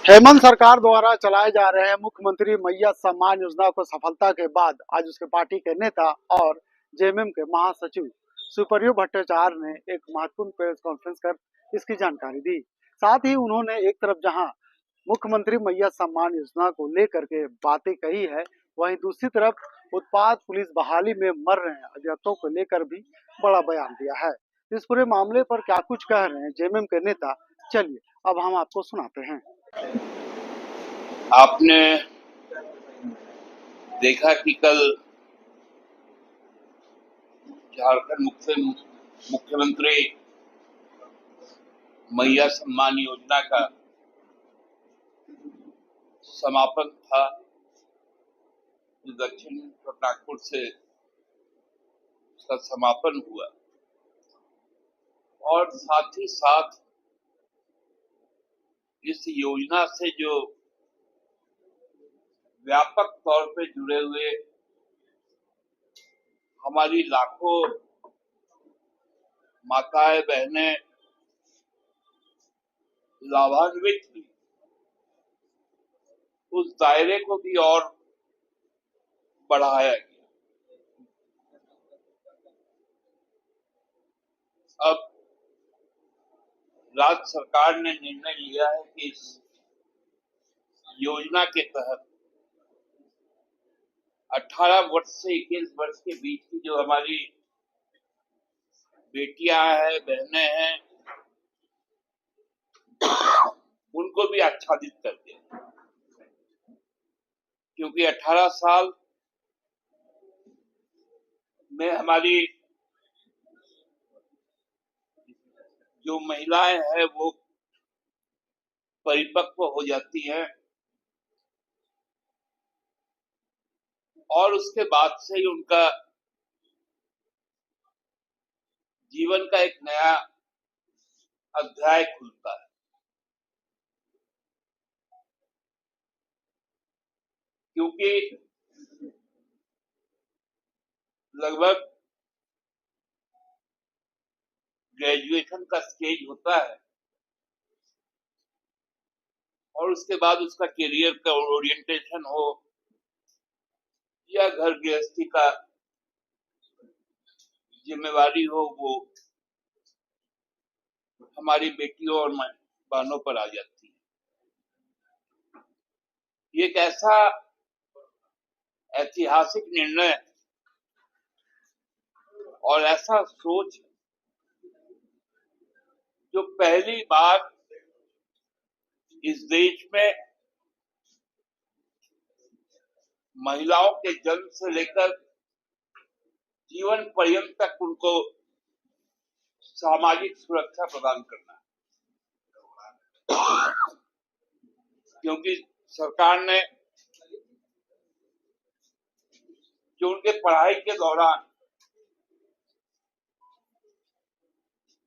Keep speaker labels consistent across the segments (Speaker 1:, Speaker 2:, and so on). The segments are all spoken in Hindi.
Speaker 1: हेमंत सरकार द्वारा चलाए जा रहे हैं मुख्यमंत्री मैया सम्मान योजना को सफलता के बाद आज उसके पार्टी के नेता और जेएमएम के महासचिव सुप्रयो भट्टाचार्य ने एक महत्वपूर्ण प्रेस कॉन्फ्रेंस कर इसकी जानकारी दी। साथ ही उन्होंने एक तरफ जहां मुख्यमंत्री मैया सम्मान योजना को लेकर के बातें कही है, वहीं दूसरी तरफ उत्पाद पुलिस बहाली में मर रहे अभियुक्तों को लेकर भी बड़ा बयान दिया है। इस पूरे मामले पर क्या कुछ कह रहे हैं जेएमएम के नेता, चलिए अब हम आपको सुनाते हैं।
Speaker 2: आपने देखा कि कल झारखंड मुख्यमंत्री मैया सम्मान योजना का समापन था, जो दक्षिण नागपुर से उसका समापन हुआ और साथ ही साथ इस योजना से जो व्यापक तौर पे जुड़े हुए हमारी लाखों माताएं बहनें लाभान्वित हुई, उस दायरे को भी और बढ़ाया गया। अब राज्य सरकार ने निर्णय लिया है कि इस योजना के तहत 18 वर्ष से 21 वर्ष के बीच की जो हमारी बेटियां हैं, बहनें हैं, उनको भी आच्छादित कर दिया, क्योंकि 18 साल में हमारी जो महिलाएं हैं वो परिपक्व हो जाती हैं और उसके बाद से ही उनका जीवन का एक नया अध्याय खुलता है। क्योंकि लगभग ग्रेजुएशन का स्टेज होता है और उसके बाद उसका करियर का ओरिएंटेशन हो या घर गृहस्थी का जिम्मेवारी हो, वो हमारी बेटियों और बहनों पर आ जाती है। ये एक ऐसा ऐतिहासिक निर्णय और ऐसा सोच जो पहली बार इस देश में महिलाओं के जन्म से लेकर जीवन पर्यंत तक उनको सामाजिक सुरक्षा प्रदान करना है। क्योंकि सरकार ने जो उनके पढ़ाई के दौरान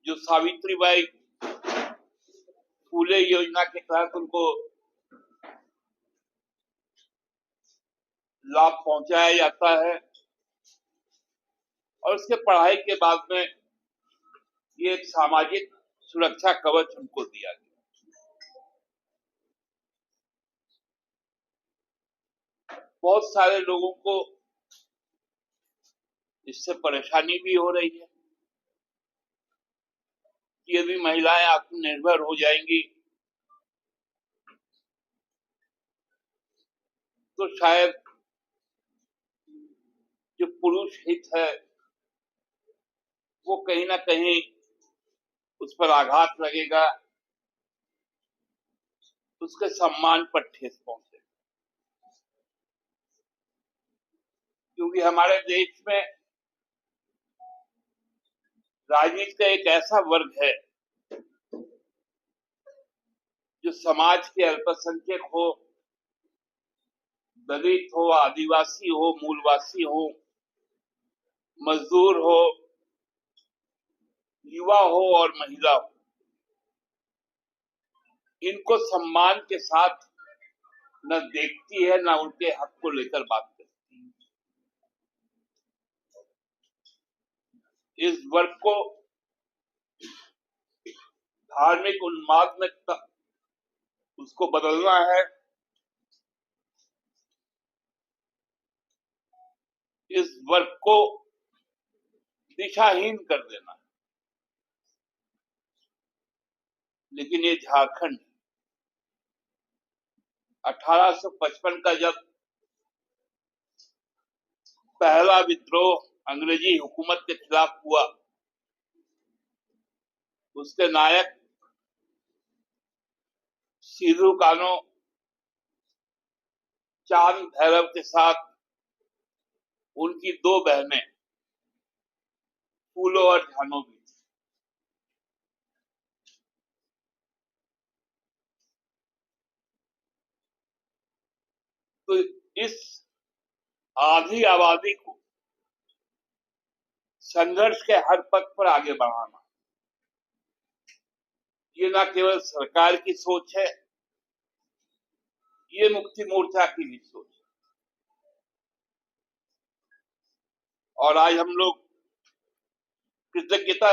Speaker 2: जो सावित्रीबाई फूले योजना के तहत उनको लाभ पहुंचाया जाता है और उसके पढ़ाई के बाद में ये एक सामाजिक सुरक्षा कवच उनको दिया गया। बहुत सारे लोगों को इससे परेशानी भी हो रही है कि यदि महिलाएं आत्मनिर्भर हो जाएंगी तो शायद जो पुरुष हित है वो कहीं ना कहीं उस पर आघात लगेगा, उसके सम्मान पर ठेस पहुंचे। क्योंकि हमारे देश में राजनीति का एक ऐसा वर्ग है जो समाज के अल्पसंख्यक हो, दलित हो, आदिवासी हो, मूलवासी हो, मजदूर हो, युवा हो और महिला हो, इनको सम्मान के साथ न देखती है, न उनके हक को लेकर बात करती है। इस वर्ग को धार्मिक उन्माद में उसको बदलना है। इस वर्ग को दिशाहीन कर देना है। लेकिन ये झारखंड 1855 का जब पहला विद्रोह अंग्रेजी हुकूमत के खिलाफ हुआ, उसके नायक सिद्धू कान्हो चांद भैरव के साथ उनकी दो बहनें फूलो और झानो भी थी। तो इस आधी आबादी को संघर्ष के हर पथ पर आगे बढ़ाना, ये न केवल सरकार की सोच है, ये मुक्ति मोर्चा की भी सोच है। और आज हम लोग कृतज्ञता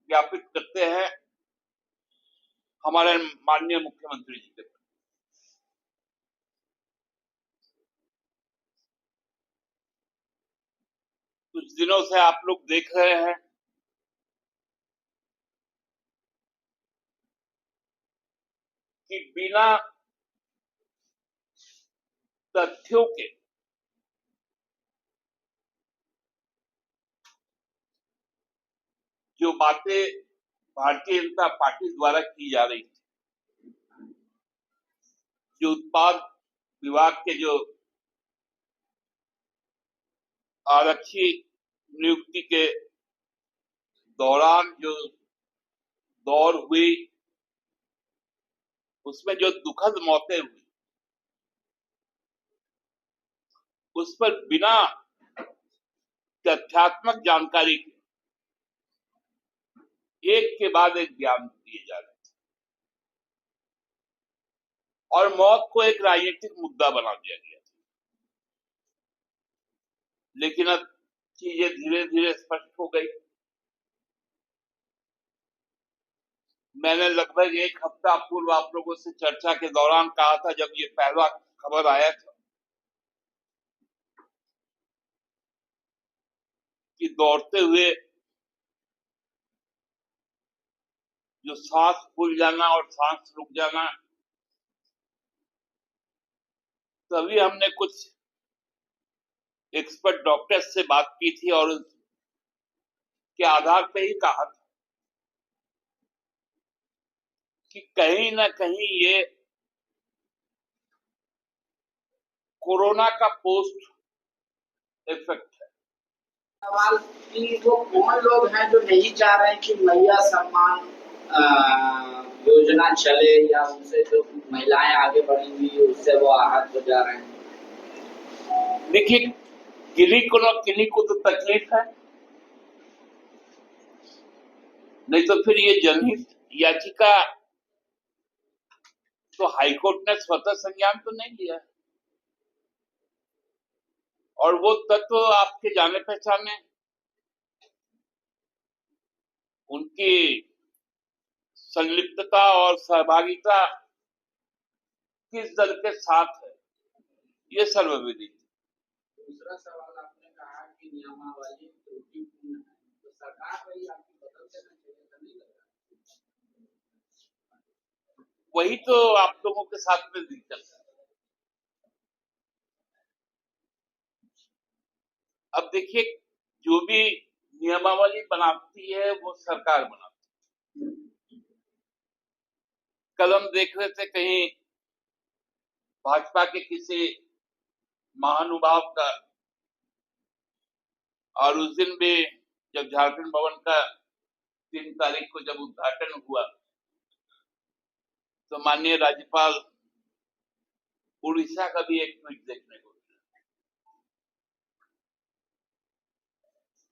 Speaker 2: ज्ञापित करते हैं हमारे माननीय मुख्यमंत्री जी के प्रति। कुछ दिनों से आप लोग देख रहे हैं कि बिना तथ्यों के जो बातें भारतीय जनता पार्टी द्वारा की जा रही थी, जो उत्पाद विभाग के जो आरक्षी नियुक्ति के दौरान जो दौर हुई, उसमें जो दुखद मौतें हुई, उस पर बिना तथ्यात्मक जानकारी के एक के बाद एक बयान दिए जा रहे थे और मौत को एक राजनीतिक मुद्दा बना दिया गया था। लेकिन अब चीजें धीरे धीरे स्पष्ट हो गई। मैंने लगभग एक हफ्ता पूर्व आप लोगों से चर्चा के दौरान कहा था, जब ये पहला खबर आया था कि दौड़ते हुए जो सांस फूल जाना और सांस रुक जाना, तभी हमने कुछ एक्सपर्ट डॉक्टर्स से बात की थी और उसके आधार पर ही कहा था कि कहीं ना कहीं ये कोरोना का पोस्ट इफेक्ट है।
Speaker 3: सवाल कि वो कौन लोग हैं जो नहीं चाह रहे हैं कि मैया सम्मान योजना चले, या उनसे जो महिलाएं आगे बढ़ेंगी उससे वो आहत हो जा रहे हैं।
Speaker 2: देखिए, किन्हीं को तो तकलीफ है, नहीं तो फिर ये जनहित याचिका तो हाईकोर्ट ने स्वतः संज्ञान तो नहीं लिया। और वो तत्व आपके जाने पहचाने, उनकी संलिप्तता और सहभागिता किस दल के साथ है, ये सर्वविदित।
Speaker 3: दूसरा सवाल, आपने कहा कि नियमावली त्रुटिपूर्ण है, तो सरकार वही आपकी बदल देना चाहिए, तो नहीं लग रहा?
Speaker 2: वही तो आप लोगों के साथ में दिक्कत है। अब देखिए, जो भी नियमावली बनाती है वो सरकार बनाती है। कल हम देख रहे थे कहीं भाजपा के किसी महानुभाव का, और उस दिन भी जब झारखंड भवन का 3 तारीख को जब उद्घाटन हुआ, तो माननीय राज्यपाल उड़ीसा का भी एक ट्वीट देखने को मिला।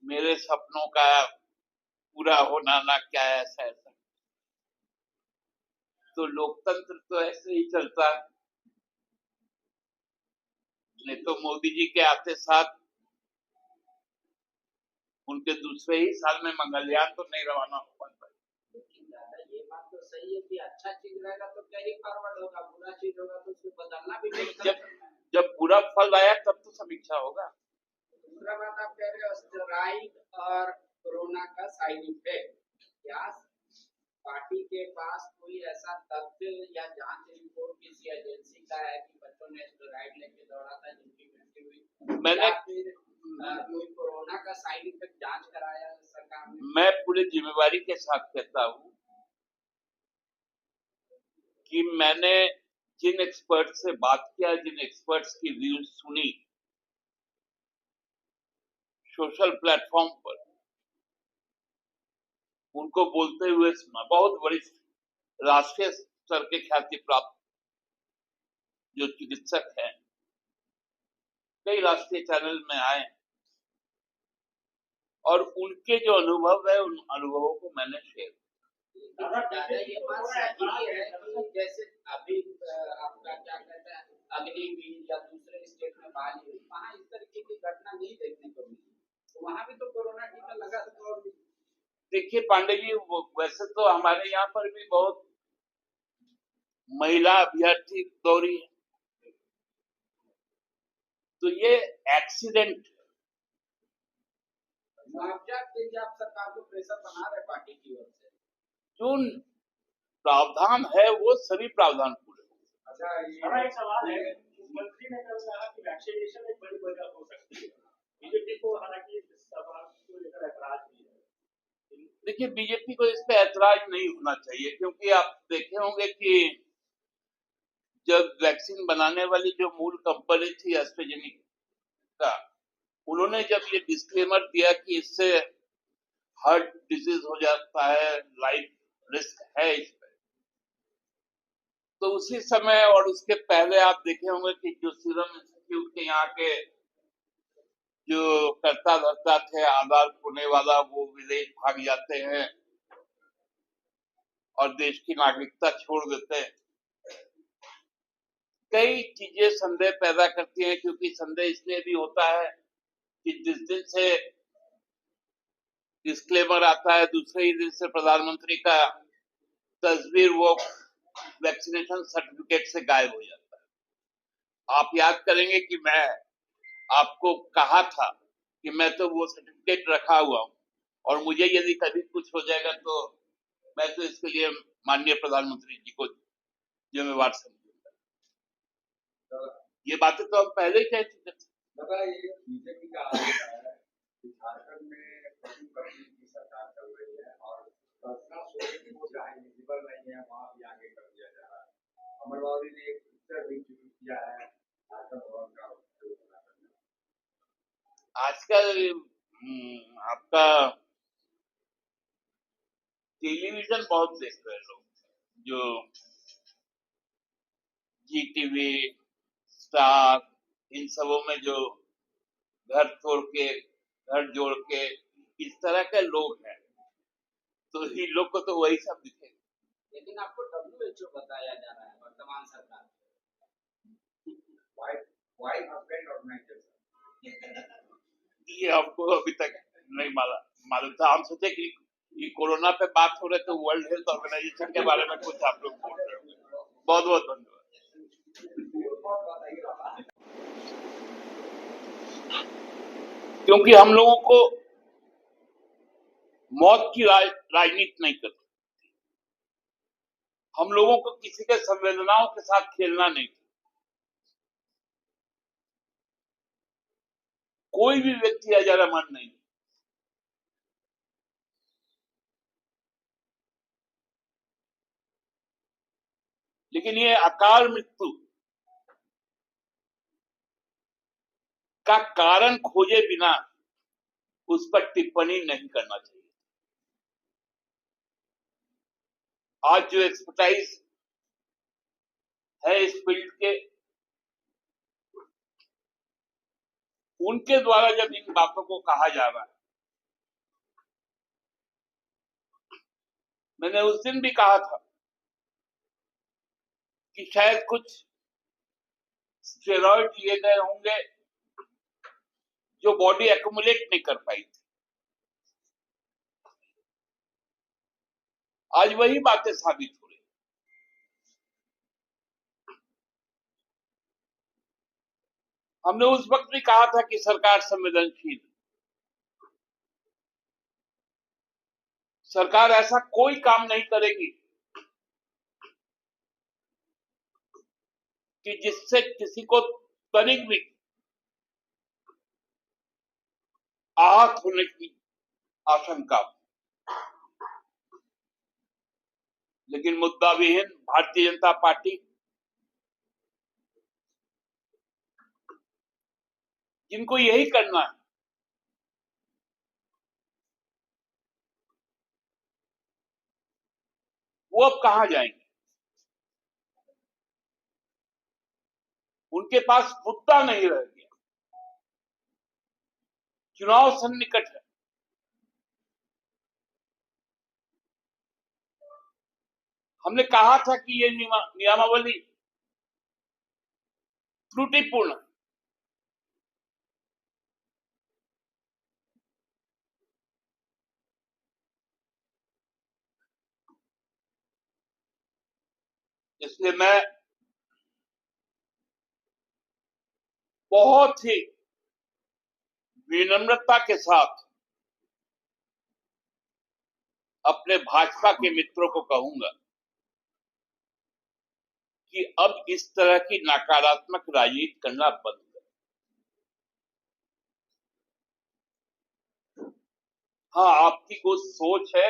Speaker 2: मेरे सपनों का पूरा होना ना क्या ऐसा ऐसा। तो लोकतंत्र तो ऐसे ही चलता है, नहीं तो मोदी जी के आते साथ उनके दूसरे ही साल में मंगलयान तो नहीं रवाना हो पाता।
Speaker 3: लेकिन दादा, ये बात तो सही है कि अच्छा चीज रहेगा तो कैरी फॉरवर्ड होगा, बुरा चीज होगा तो उसको बदलना भी नहीं
Speaker 2: जब
Speaker 3: करना है।
Speaker 2: जब बुरा फल आया तब तो समीक्षा होगा।
Speaker 3: दूसरा बात आप कह रहे हो स्टेरॉइड और कोरोना का साइड इफेक्ट, क्या पार्टी के पास कोई ऐसा तथ्य या जांच रिपोर्ट किसी एजेंसी का है कि बच्चों ने स्टेरॉइड लेके दौड़ा था जिनकी मृत्यु हुई,
Speaker 2: मैंने
Speaker 3: या फिर कोई कोरोना का साइड इफेक्ट जांच कराया है सरकार ने?
Speaker 2: मैं पूरी जिम्मेवारी के साथ कहता हूं कि मैंने जिन एक्सपर्ट से बात किया, जिन एक्सपर्ट्स की व्यूज सुनी सोशल प्लेटफॉर्म पर, उनको बोलते हुए सुना। बहुत वरिष्ठ राष्ट्रीय स्तर के ख्याति प्राप्त जो चिकित्सक हैं, कई राष्ट्रीय चैनल में आए और उनके जो अनुभव है उन अनुभवों को मैंने शेयर किया।
Speaker 3: दादा ये बात सही है कि जैसे अभी आपका क्या कहते हैं अग्निवीर या दूसरे स्टेट में बहाली हुई, वहाँ इस तरीके की घटना नहीं देखने को मिली, तो वहाँ भी तो कोरोना टीका लगा था। और
Speaker 2: देखिए पांडे जी, वैसे तो हमारे यहाँ पर भी बहुत महिला अभ्यर्थी दौड़ी है, तो ये एक्सीडेंट।
Speaker 3: मुआवजा के लिए आप सरकार को प्रेशर बना रहे पार्टी की ओर से?
Speaker 2: जो प्रावधान है वो सभी प्रावधान पूरे।
Speaker 3: अच्छा,
Speaker 4: हमारा एक सवाल है, मुख्यमंत्री ने कल कहा कि वैक्सीनेशन एक बड़ी वजह हो सकती है। बीजेपी को हालांकि इस सवाल को लेकर ऐतराज भी है।
Speaker 2: देखिए, बीजेपी को इस पे ऐतराज नहीं होना चाहिए, क्योंकि आप देखे होंगे कि जब वैक्सीन बनाने वाली जो मूल कंपनी थी एस्ट्राजेनेका, उन्होंने जब ये डिस्क्लेमर दिया कि इससे हार्ट डिजीज हो जाता है, लाइफ रिस्क है इस पे, तो उसी समय और उसके पहले आप देखे होंगे कि जो सीरम इंस्टीट्यूट के यहाँ के जो करता धरता थे, आधार खोने वाला, वो विदेश भाग जाते हैं और देश की नागरिकता छोड़ देते हैं। कई चीजें संदेह पैदा करती हैं, क्योंकि संदेह इसलिए भी होता है कि जिस दिन से डिस्क्लेमर आता है, दूसरे ही दिन से प्रधानमंत्री का तस्वीर वो वैक्सीनेशन सर्टिफिकेट से गायब हो जाता है। आप याद करेंगे कि मैं आपको कहा था कि मैं तो वो सर्टिफिकेट रखा हुआ हूं और मुझे यदि कभी कुछ हो जाएगा तो मैं तो इसके लिए माननीय प्रधानमंत्री जी को जिम्मेवार समझूंगा। ये बातें तो हम पहले ही कह चुके थे।
Speaker 5: दादा, ये बीजेपी का आरोप है कि झारखंड में पशु कर्मी की सरकार चल रही है और फैसला सुप्रीम कोर्ट जहाँ एलिजिबल नहीं है वहाँ भी आगे कर दिया जा रहा है। अमरवादी ने एक पिक्चर भी शुरू किया है झारखंड भवन का।
Speaker 2: आजकल आपका टेलीविजन बहुत देख रहे लोग, जो जी टीवी, स्टार, इन सबों में जो घर तोड़ के घर जोड़ के इस तरह के लोग हैं, तो इन लोग को तो वही सब दिखेगा।
Speaker 3: लेकिन आपको WHO बताया जा रहा है वर्तमान सरकार।
Speaker 5: वाइफ हस्बैंड ऑर्गेनाइजेशन,
Speaker 2: ये आपको अभी तक नहीं मालूम था। हम सोचे कि ये कोरोना पे बात हो रहे तो वर्ल्ड हेल्थ ऑर्गेनाइजेशन के बारे में कुछ आप लोग बोल रहे हो। बहुत बहुत धन्यवाद। क्योंकि हम लोगों को मौत की राजनीति नहीं करनी, हम लोगों को किसी के संवेदनाओं के साथ खेलना नहीं। कोई भी व्यक्ति हजारा मन नहीं, लेकिन ये अकाल मृत्यु का कारण खोजे बिना उस पर टिप्पणी नहीं करना चाहिए। आज जो एक्सपर्टाइज है इस फील्ड के, उनके द्वारा जब इन बातों को कहा जा रहा है, मैंने उस दिन भी कहा था कि शायद कुछ स्टेरॉइड लिए गए होंगे जो बॉडी एक्यूमुलेट नहीं कर पाई थी। आज वही बातें साबित हो रही। हमने उस वक्त भी कहा था कि सरकार संवेदनशील, सरकार ऐसा कोई काम नहीं करेगी कि जिससे किसी को तनिक भी आहत होने की आशंका हो। लेकिन मुद्दा विहीन भारतीय जनता पार्टी, जिनको यही करना है, वो अब कहां जाएंगे? उनके पास मुद्दा नहीं रह गया। चुनाव सन्निकट है। हमने कहा था कि ये नियमावली त्रुटिपूर्ण है। इसलिए मैं बहुत ही विनम्रता के साथ अपने भाजपा के मित्रों को कहूंगा कि अब इस तरह की नकारात्मक राजनीति करना बंद करें। हाँ, आपकी कुछ सोच है,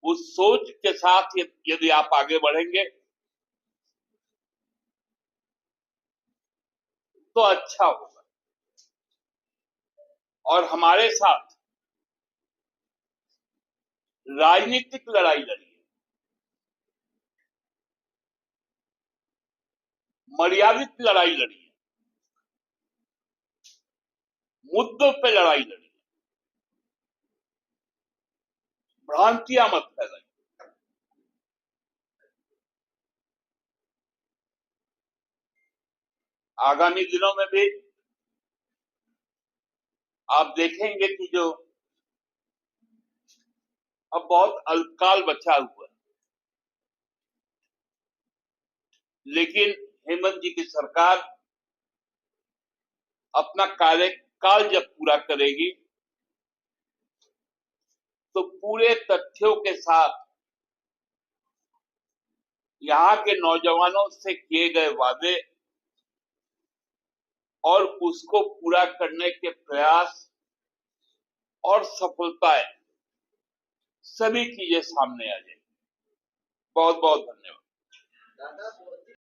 Speaker 2: उस सोच के साथ यदि आप आगे बढ़ेंगे तो अच्छा होगा। और हमारे साथ राजनीतिक लड़ाई लड़िए, मर्यादित लड़ाई लड़िए, मुद्दों पे लड़ाई लड़िए, भ्रांतियां मत फैलाइए। आगामी दिनों में भी आप देखेंगे कि जो अब बहुत अल्पकाल बचा हुआ है, लेकिन हेमंत जी की सरकार अपना कार्यकाल जब पूरा करेगी तो पूरे तथ्यों के साथ यहां के नौजवानों से किए गए वादे और उसको पूरा करने के प्रयास और सफलताएं, सभी चीजें सामने आ जाएंगी। बहुत बहुत धन्यवाद।
Speaker 3: दादा